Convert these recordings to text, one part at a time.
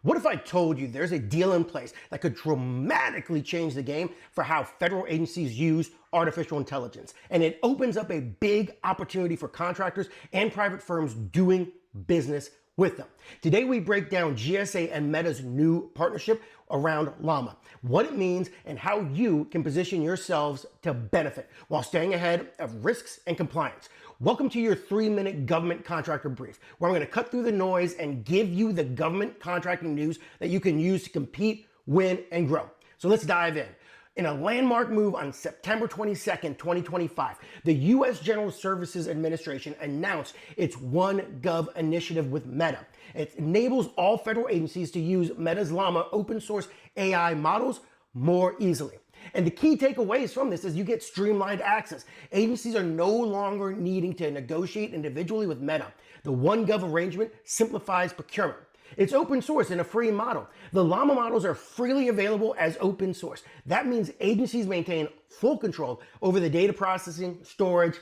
What if I told you there's a deal in place that could dramatically change the game for how federal agencies use artificial intelligence? And it opens up a big opportunity for contractors and private firms doing business with them. Today we break down GSA and Meta's new partnership around Llama, what it means and how you can position yourselves to benefit while staying ahead of risks and compliance. Welcome to your 3-minute government contractor brief, where I'm going to cut through the noise and give you the government contracting news that you can use to compete, win, and grow. So let's dive in. In a landmark move on September 22nd, 2025, the U.S. General Services Administration announced its OneGov initiative with Meta. It enables all federal agencies to use Meta's Llama open source AI models more easily. And the key takeaways from this is you get streamlined access. Agencies are no longer needing to negotiate individually with Meta. The OneGov arrangement simplifies procurement. It's open source in a free model. The Llama models are freely available as open source. That means agencies maintain full control over the data processing, storage,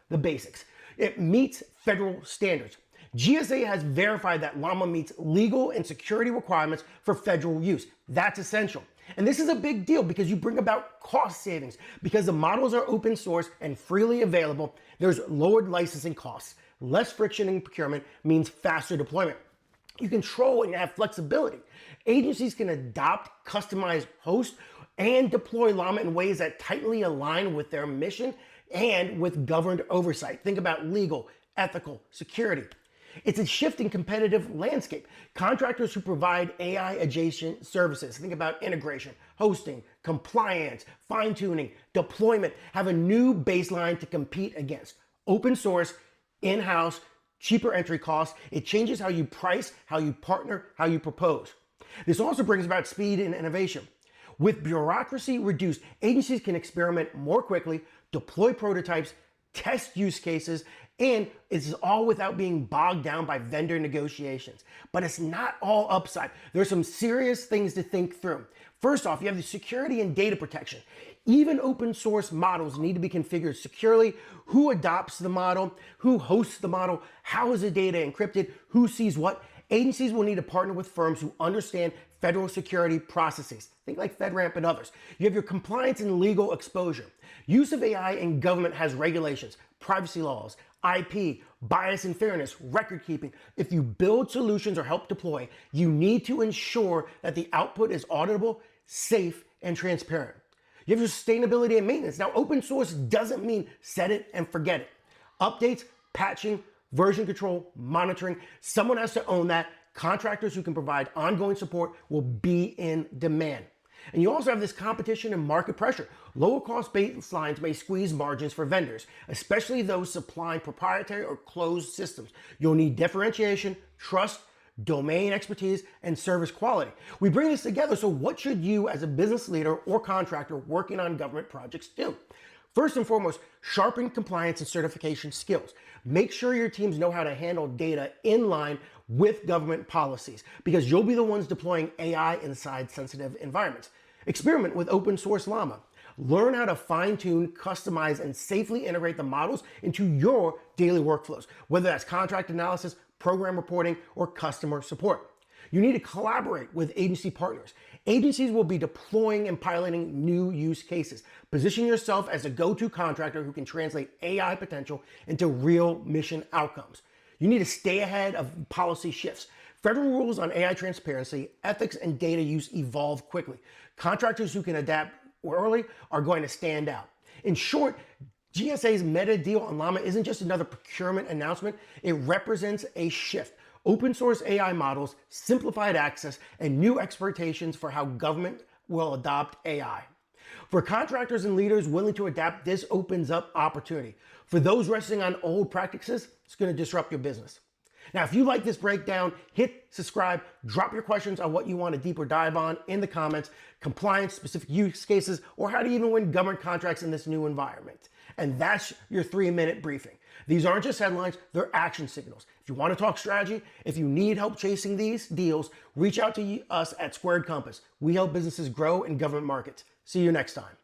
the basics. It meets federal standards. GSA has verified that Llama meets legal and security requirements for federal use. That's essential. And this is a big deal because you bring about cost savings. Because the models are open source and freely available, there's lowered licensing costs. Less friction in procurement means faster deployment. You control and have flexibility. Agencies can adopt, customize, host, and deploy Llama in ways that tightly align with their mission and with governed oversight. Think about legal, ethical, security. It's a shift in competitive landscape. Contractors who provide AI adjacent services, think about integration, hosting, compliance, fine-tuning, deployment, have a new baseline to compete against. Open source, in-house, cheaper entry costs. It changes how you price, how you partner, how you propose. This also brings about speed and innovation. With bureaucracy reduced, agencies can experiment more quickly, deploy prototypes, test use cases, and it's all without being bogged down by vendor negotiations. But it's not all upside. There's some serious things to think through. First off, you have the security and data protection. Even open source models need to be configured securely. Who adopts the model? Who hosts the model? How is the data encrypted? Who sees what? Agencies will need to partner with firms who understand federal security processes. Think like FedRAMP and others. You have your compliance and legal exposure. Use of AI in government has regulations, privacy laws, IP, bias and fairness, record keeping. If you build solutions or help deploy, you need to ensure that the output is auditable, safe, and transparent. You have your sustainability and maintenance. Now, open source doesn't mean set it and forget it. Updates, patching, version control, monitoring, someone has to own that. Contractors who can provide ongoing support will be in demand. And you also have this competition and market pressure. Lower cost baselines may squeeze margins for vendors, especially those supplying proprietary or closed systems. You'll need differentiation, trust, domain expertise, and service quality. We bring this together, so what should you as a business leader or contractor working on government projects do? First and foremost, sharpen compliance and certification skills. Make sure your teams know how to handle data in line with government policies, because you'll be the ones deploying AI inside sensitive environments. Experiment with open source Llama. Learn how to fine-tune, customize, and safely integrate the models into your daily workflows, whether that's contract analysis, program reporting, or customer support. You need to collaborate with agency partners. Agencies will be deploying and piloting new use cases. Position yourself as a go-to contractor who can translate AI potential into real mission outcomes. You need to stay ahead of policy shifts. Federal rules on AI transparency, ethics, and data use evolve quickly. Contractors who can adapt early are going to stand out. In short, GSA's Meta deal on Llama isn't just another procurement announcement. It represents a shift. Open source AI models, simplified access, and new expectations for how government will adopt AI. For contractors and leaders willing to adapt, this opens up opportunity. For those resting on old practices, it's going to disrupt your business. Now, if you like this breakdown, hit subscribe, drop your questions on what you want a deeper dive on in the comments, compliance, specific use cases, or how to even win government contracts in this new environment. And that's your 3-minute briefing. These aren't just headlines, they're action signals. If you want to talk strategy, if you need help chasing these deals, reach out to us at Squared Compass. We help businesses grow in government markets. See you next time.